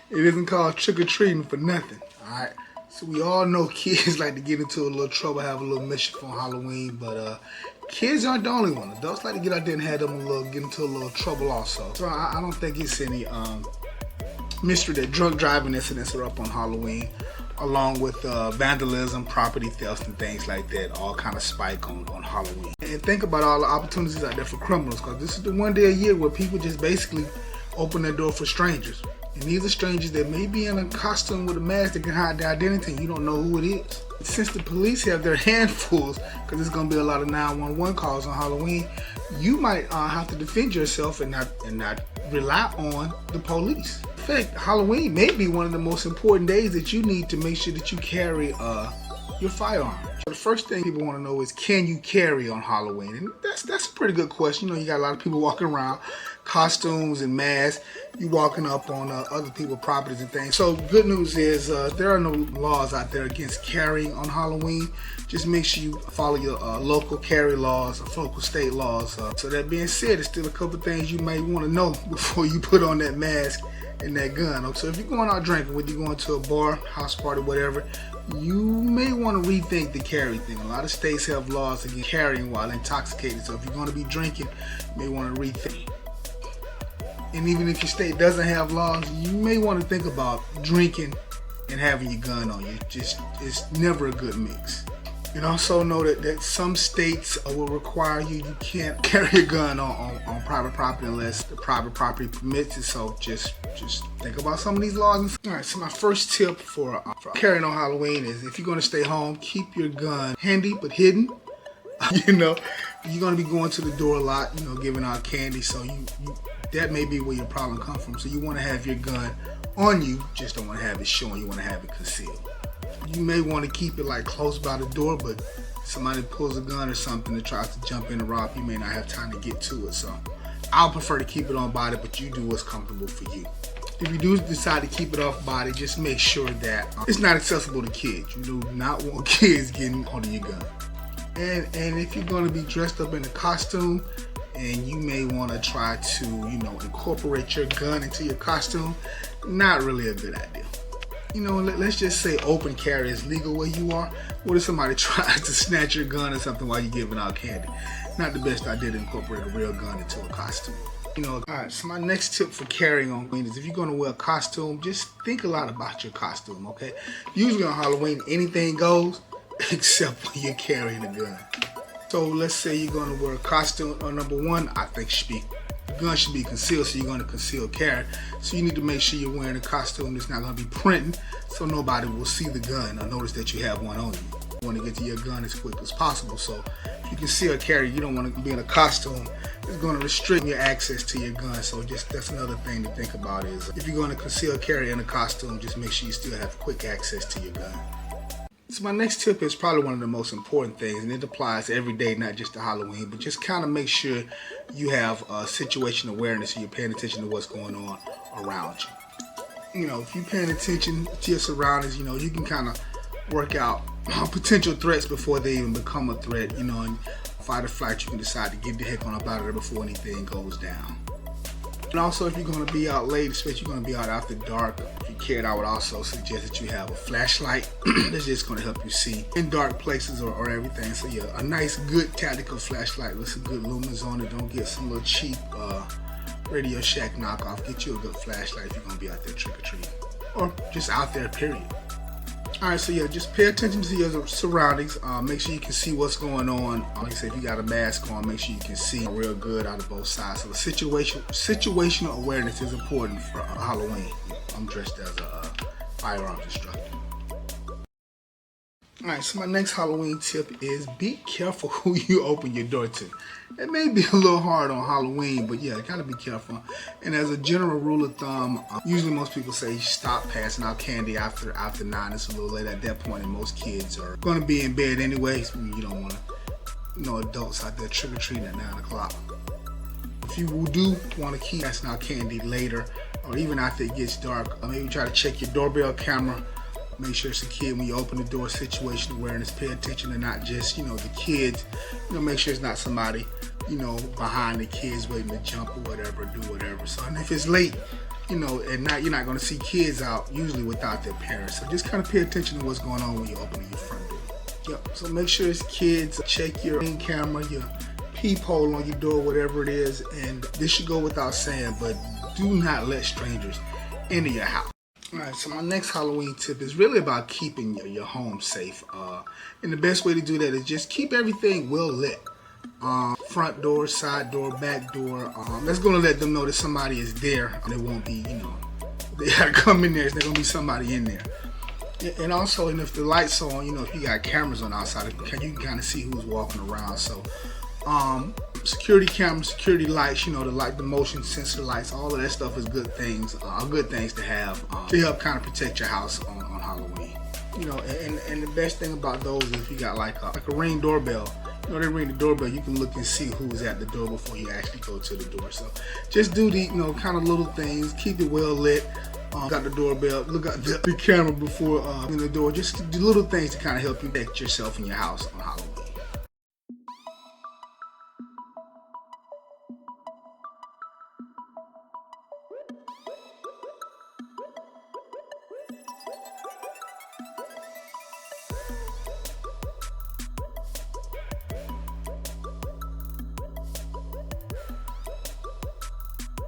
It isn't called trick-or-treating for nothing, alright? So we all know kids like to get into a little trouble, have a little mischief on Halloween, but kids aren't the only one. Adults like to get out there and have them get into a little trouble also. So I don't think it's any mystery that drunk driving incidents are up on Halloween, along with vandalism, property thefts, and things like that, all kind of spike on Halloween. And think about all the opportunities out there for criminals, because this is the one day a year where people just basically open their door for strangers. And these are strangers that may be in a costume with a mask that can hide their identity, and you don't know who it is. Since the police have their handfuls, because there's going to be a lot of 911 calls on Halloween, you might have to defend yourself and not rely on the police. In fact, Halloween may be one of the most important days that you need to make sure that you carry your firearm. So the first thing people want to know is, can you carry on Halloween? And that's a pretty good question. You know, you got a lot of people walking around, costumes and masks. You walking up on other people's properties and things. So good news is there are no laws out there against carrying on Halloween. Just make sure you follow your local carry laws or local state laws. So that being said, there's still a couple things you may want to know before you put on that mask and that gun. So if you're going out drinking, whether you're going to a bar, house party, whatever, you may want to rethink the carry thing. A lot of states have laws against carrying while intoxicated. So if you're going to be drinking, you may want to rethink. And even if your state doesn't have laws, you may want to think about drinking and having your gun on you. It's never a good mix. And also know that some states will require you can't carry a gun on private property unless the private property permits it. So just think about some of these laws. All right, so my first tip for carrying on Halloween is, if you're going to stay home, keep your gun handy but hidden. You know, you're going to be going to the door a lot, you know, giving out candy, so that may be where your problem comes from. So you want to have your gun on you, just don't want to have it showing, you want to have it concealed. You may want to keep it like close by the door, but somebody pulls a gun or something that tries to jump in and rob, you may not have time to get to it. So I'll prefer to keep it on body, but you do what's comfortable for you. If you do decide to keep it off body, just make sure that it's not accessible to kids. You do not want kids getting onto your gun. And if you're going to be dressed up in a costume, and you may want to try to, you know, incorporate your gun into your costume, not really a good idea. You know, let's just say open carry is legal where you are. What if somebody tries to snatch your gun or something while you're giving out candy? Not the best idea to incorporate a real gun into a costume. You know, all right, so my next tip for carrying on Halloween is, if you're going to wear a costume, just think a lot about your costume, okay? Usually on Halloween, anything goes except when you're carrying a gun. So let's say you're going to wear a costume, or number one, I think the gun should be concealed, so you're going to conceal carry. So you need to make sure you're wearing a costume that's not going to be printing, so nobody will see the gun or notice that you have one on you. You want to get to your gun as quick as possible. So if you conceal carry, you don't want to be in a costume that's going to restrict your access to your gun. So that's another thing to think about, is if you're going to conceal carry in a costume, just make sure you still have quick access to your gun. So my next tip is probably one of the most important things, and it applies every day, not just to Halloween, but just kind of make sure you have situation awareness, so you're paying attention to what's going on around you. You know, if you're paying attention to your surroundings, you know, you can kind of work out potential threats before they even become a threat, you know, and fight or flight, you can decide to get the heck on up out of there before anything goes down. And also, if you're going to be out late, especially you're going to be out after dark, if you cared, I would also suggest that you have a flashlight. That's just going to help you see in dark places or everything. So yeah, a nice, good tactical flashlight with some good lumens on it. Don't get some little cheap Radio Shack knockoff. Get you a good flashlight if you're going to be out there trick-or-treating. Or just out there, period. Alright, so yeah, just pay attention to your surroundings. Make sure you can see what's going on. Like I said, if you got a mask on, make sure you can see real good out of both sides. So the situational awareness is important for Halloween. I'm dressed as a firearms instructor. Alright, so my next Halloween tip is, be careful who you open your door to. It may be a little hard on Halloween, but yeah, gotta be careful. And as a general rule of thumb, usually most people say stop passing out candy after 9. It's a little late at that point, and most kids are gonna be in bed anyway. So you don't want adults out there trick-or-treating at 9 o'clock. If you do want to keep passing out candy later, or even after it gets dark, maybe try to check your doorbell camera. Make sure it's a kid when you open the door. Situation awareness. Pay attention to not just, the kids. Make sure it's not somebody, behind the kids waiting to jump or whatever, do whatever. So, and if it's late, you know, and you're not going to see kids out usually without their parents. So just kind of pay attention to what's going on when you're opening your front door. Yep. So make sure it's kids. Check your ring camera, your peephole on your door, whatever it is. And this should go without saying, but do not let strangers into your house. All right, so my next Halloween tip is really about keeping your home safe. And the best way to do that is just keep everything well lit. Front door, side door, back door. That's going to let them know that somebody is there. And it won't be, you know, they got to come in there. There's going to be somebody in there. And also, and if the lights are on, you know, if you got cameras on the outside, you can kind of see who's walking around. So, security cameras, security lights, you know, the motion sensor lights, all of that stuff is good things to have to help kind of protect your house on Halloween. You know, and the best thing about those is if you got like a Ring doorbell. You know, they ring the doorbell, you can look and see who's at the door before you actually go to the door. So just do the, you know, kind of little things, keep it well lit. Got the doorbell, look at the camera before in the door. Just do little things to kind of help you protect yourself and your house on Halloween.